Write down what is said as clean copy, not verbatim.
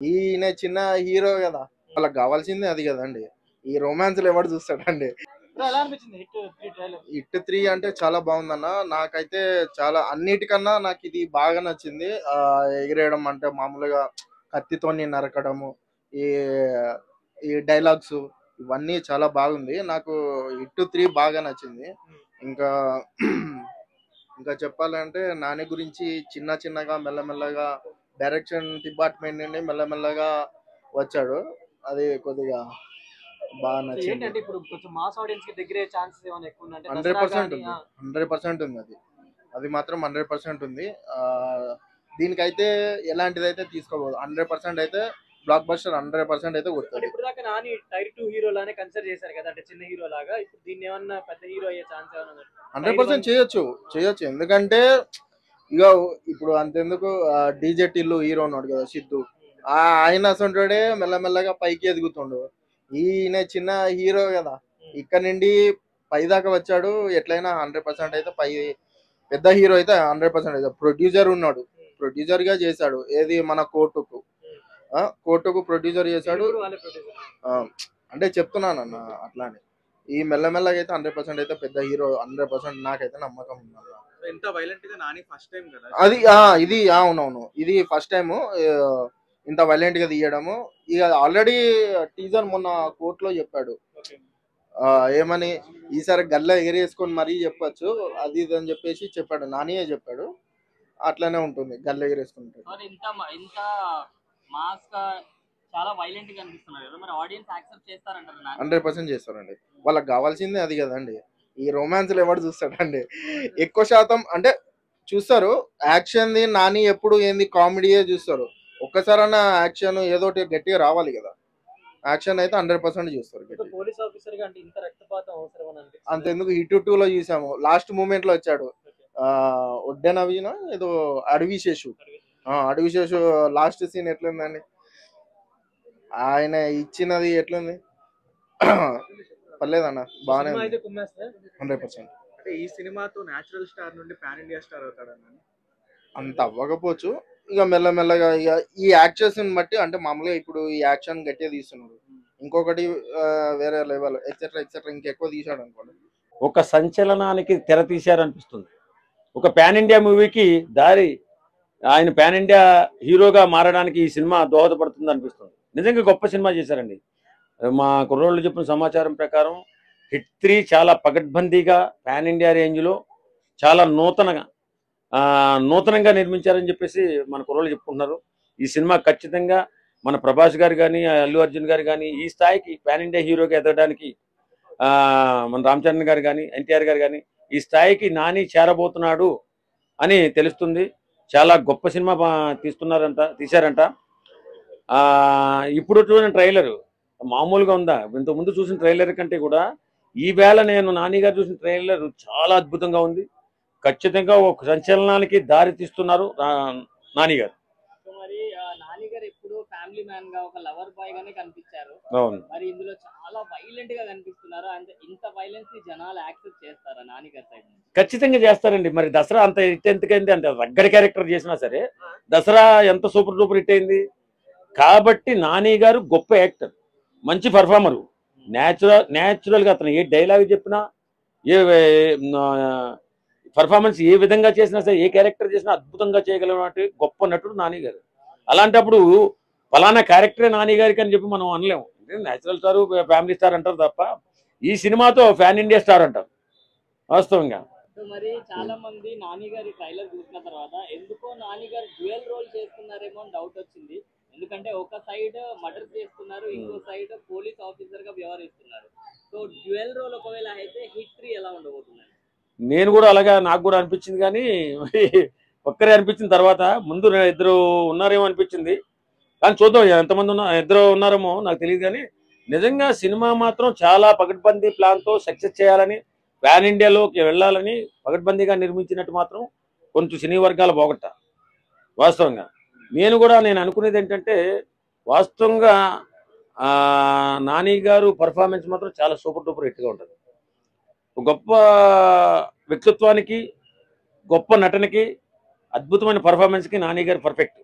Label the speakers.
Speaker 1: ఈయన చిన్న హీరో కదా, వాళ్ళకి కావాల్సిందే అది కదండి. ఈ రొమాన్స్లు ఎవడు చూస్తాడండి. హిట్ 3 అంటే చాలా బాగుందన్న. నాకైతే చాలా అన్నిటికన్నా నాకు ఇది బాగా నచ్చింది. ఎగిరేయడం అంటే మామూలుగా కత్తితోని నరకడము, ఈ ఈ డైలాగ్స్ ఇవన్నీ చాలా బాగుంది. నాకు హిట్ 3 బాగా నచ్చింది. ఇంకా ఇంకా చెప్పాలంటే నాని గురించి చిన్న చిన్నగా మెల్లమెల్లగా డైరెక్షన్ డిపార్ట్మెంట్ నుండి మెల్లమెల్లగా వచ్చాడు. అది కొద్దిగా బాగా నచ్చింది. 100% ఉంది, 100% ఉంది. అది అది మాత్రం 100% ఉంది. దీనికైతే ఎలాంటిదైతే తీసుకోబోదు, 100% అయితే బ్లాక్ బస్టర్ 100% అయితే కొడుతుంది.
Speaker 2: ఇప్పుడు దాకా నాని టైర్ 2 హీరో లానే కన్సిడర్ చేశారు కదా, అంటే చిన్న హీరో లాగా. ఇప్పుడు దీన్ని ఏమన్నా పెద్ద హీరో అయ్యే ఛాన్స్ ఏమన్నా
Speaker 1: 100% చేయొచ్చు. ఎందుకంటే ఇక ఇప్పుడు అంతెందుకు డీజే టిల్లు హీరో ఉన్నాడు కదా సిద్ధు, ఆయన అసంటోడే మెల్లమెల్లగా పైకి ఎదుగుతుండు. ఈయన చిన్న హీరో కదా, ఇక్కడ నుండి పై దాకా వచ్చాడు. ఎట్లయినా 100% అయితే పై పెద్ద హీరో అయితే 100% అయితే. ప్రొడ్యూసర్ ఉన్నాడు, ప్రొడ్యూసర్ గా చేశాడు. ఏది మన కోర్టుకు ప్రొడ్యూసర్ చేశాడు. అంటే చెప్తున్నాను అన్న అట్లానే. ఈ మెల్లమెల్లగా అయితే 100% అయితే పెద్ద హీరో 100% నాకైతే నమ్మకం ఉంది.
Speaker 3: ఎంత వైలెంట్ గా నాని ఫస్ట్ టైం కదా
Speaker 1: అది ఇది అవునవును, ఇది ఫస్ట్ టైం ఇంత వైలెంట్ గా తీయడము. ఇక ఆల్రెడీ టీజర్ మొన్న కోర్టులో చెప్పాడు. ఏమని ఈసారి గల్ల ఎగిరేసుకొని మరీ చెప్పొచ్చు అది ఇది అని చెప్పేసి చెప్పాడు. నానియే చెప్పాడు. అట్లనే ఉంటుంది, గల్ల ఎగిరేసుకుంటాడు.
Speaker 2: చాలా వైలెంట్ గా అనిపిస్తున్నారు కదా, మరి ఆడియన్స్ యాక్సెప్ట్ చేస్తారంటారు?
Speaker 1: 100% చేస్తారండి. వాళ్ళకి కావాల్సిందే అది కదండి. ఈ రొమాన్స్లు ఎవడు చూస్తాడండి. ఎక్కువ శాతం అంటే చూస్తారు యాక్షన్ ది. నాని ఎప్పుడు ఏంది కామెడీయే చూస్తారు. ఒక్కసారన్నా యాక్షన్ ఏదోటి గట్టిగా రావాలి కదా. యాక్షన్ అయితే 100% చూస్తారు.
Speaker 2: పోలీస్ ఆఫీసర్ గా అంటే ఇంత రక్తపాతం అవసరం అని అనిపిస్తుంది.
Speaker 1: అంతెందుకు హిట్ 2 లో చూసాము, లాస్ట్ మూమెంట్ లో వచ్చాడు. ఒడ్డెనవీన ఏదో అడవిశేషు లాస్ట్ సీన్ ఎట్లుందండి, ఆయన ఇచ్చినది ఎట్లుంది. పర్లేదన్న, బాగానే ఉంది. 100%.
Speaker 3: అంటే ఈ సినిమాతో నేచురల్ స్టార్ నుండి పాన్ ఇండియా స్టార్ అవుతాడన్న.
Speaker 1: అంత అవ్వకపోవచ్చు, ఇక మెల్లమెల్లగా ఇక ఈ యాక్టర్స్ బట్టి. అంటే మామూలుగా ఇప్పుడు ఈ యాక్షన్ గట్టిగా తీస్తున్నాడు, ఇంకొకటి వేరే లెవెల్ ఎక్సెట్రా ఎక్సెట్రా ఇంకెక్కువ తీసాడు అనుకోండి.
Speaker 4: ఒక సంచలనానికి తెర తీశారనిపిస్తుంది. ఒక పాన్ ఇండియా మూవీకి దారి, ఆయన పాన్ ఇండియా హీరోగా మారడానికి ఈ సినిమా దోహదపడుతుంది అనిపిస్తుంది. నిజంగా గొప్ప సినిమా చేశారండి. మా కుర్రోళ్ళు చెప్పిన సమాచారం ప్రకారం హిట్ 3 చాలా పగడ్బందీగా పాన్ ఇండియా రేంజ్లో చాలా నూతనంగా నిర్మించారని చెప్పేసి మన కుర్రోళ్ళు చెప్పుకుంటున్నారు. ఈ సినిమా ఖచ్చితంగా మన ప్రభాస్ గారు కానీ, అల్లు అర్జున్ గారు కానీ ఈ స్థాయికి పాన్ ఇండియా హీరోగా ఎదగడానికి, మన రామ్ చరణ్ గారు కానీ, ఎన్టీఆర్ గారు కానీ ఈ స్థాయికి నాని చేరబోతున్నాడు అని తెలుస్తుంది. చాలా గొప్ప సినిమా తీశారంట. ఇప్పుడు చూసిన ట్రైలర్ మామూలుగా ఉందా? ఇంతకుముందు చూసిన ట్రైలర్ కంటే కూడా ఈవేళ నేను నాని గారు చూసిన ట్రైలర్ చాలా అద్భుతంగా ఉంది. ఖచ్చితంగా ఒక సంచలనానికి దారి తీస్తున్నారు నాని గారు.
Speaker 2: మరి నాని గారు ఎప్పుడు ఫ్యామిలీ మ్యాన్ గా, ఒక లవర్ బాయ్ గానే కనిపించారు.
Speaker 4: అవును,
Speaker 2: మరి ఇందులో చాలా వైలెంట్ గా కనిపిస్తున్నారు. అంటే ఇంత వైలెన్స్ ని జనాలు యాక్సెప్ట్ చేస్తారా నాని గారి సైడ్ నుంచి?
Speaker 4: ఖచ్చితంగా చేస్తారండి. మరి దసరా అంత హిట్ ఎందుకైంది అంటే రగ్గడి క్యారెక్టర్ చేసినా సరే దసరా ఎంత సూపర్ డూపర్ హిట్ అయింది. కాబట్టి నాని గారు గొప్ప యాక్టర్, మంచి పర్ఫార్మరు. న్యాచురల్గా అతను ఏ డైలాగ్ చెప్పినా, ఏ పర్ఫార్మెన్స్ ఏ విధంగా చేసినా సరే, ఏ క్యారెక్టర్ చేసినా అద్భుతంగా చేయగలిగినటువంటి గొప్ప నటుడు నాని గారు. అలాంటప్పుడు ఫలానా క్యారెక్టరే నాని గారికి అని చెప్పి మనం అనలేము. న్యాచురల్ స్టార్, ఫ్యామిలీ స్టార్ అంటారు తప్ప ఈ సినిమాతో ఫ్యాన్ ఇండియా స్టార్ అంటారు వాస్తవంగా.
Speaker 2: మరి చాలా మంది నాని గారి ట్రైలర్ చూసిన తర్వాత ఎందుకో నాని గారు డ్యూయల్ రోల్ చేస్తున్నారేమో అని డౌట్ వచ్చింది. ఎందుకంటే ఒక సైడ్ మర్డర్ చేస్తున్నారు, ఇంకో సైడ్ పోలీస్ ఆఫీసర్ గా వ్యవహరిస్తున్నారు. సో డ్యూయల్ రోల్ ఒకవేళ అయితే హిట్ 3 ఎలా ఉండబోతుంది?
Speaker 4: నేను కూడా అలాగా నాకు కూడా అనిపించింది, కానీ ఒక్కరే అనిపించిన తర్వాత ముందు ఇద్దరు ఉన్నారేమో అనిపించింది. కానీ చూద్దాం ఎంతమంది ఇద్దరు ఉన్నారేమో నాకు తెలియదు. కానీ నిజంగా సినిమా మాత్రం చాలా పకడ్బందీ ప్లాన్తో సక్సెస్ చేయాలని, పాన్ ఇండియాలోకి వెళ్ళాలని పకడ్బందీగా నిర్మించినట్టు మాత్రం కొంచెం సినీ వర్గాల పోగొట్ట వాస్తవంగా. నేను అనుకునేది ఏంటంటే వాస్తవంగా నాని గారు పర్ఫార్మెన్స్ మాత్రం చాలా సూపర్ డూపర్ హిట్గా ఉంటుంది. గొప్ప వ్యక్తిత్వానికి, గొప్ప నటనకి, అద్భుతమైన పర్ఫార్మెన్స్కి నాని గారు పర్ఫెక్ట్.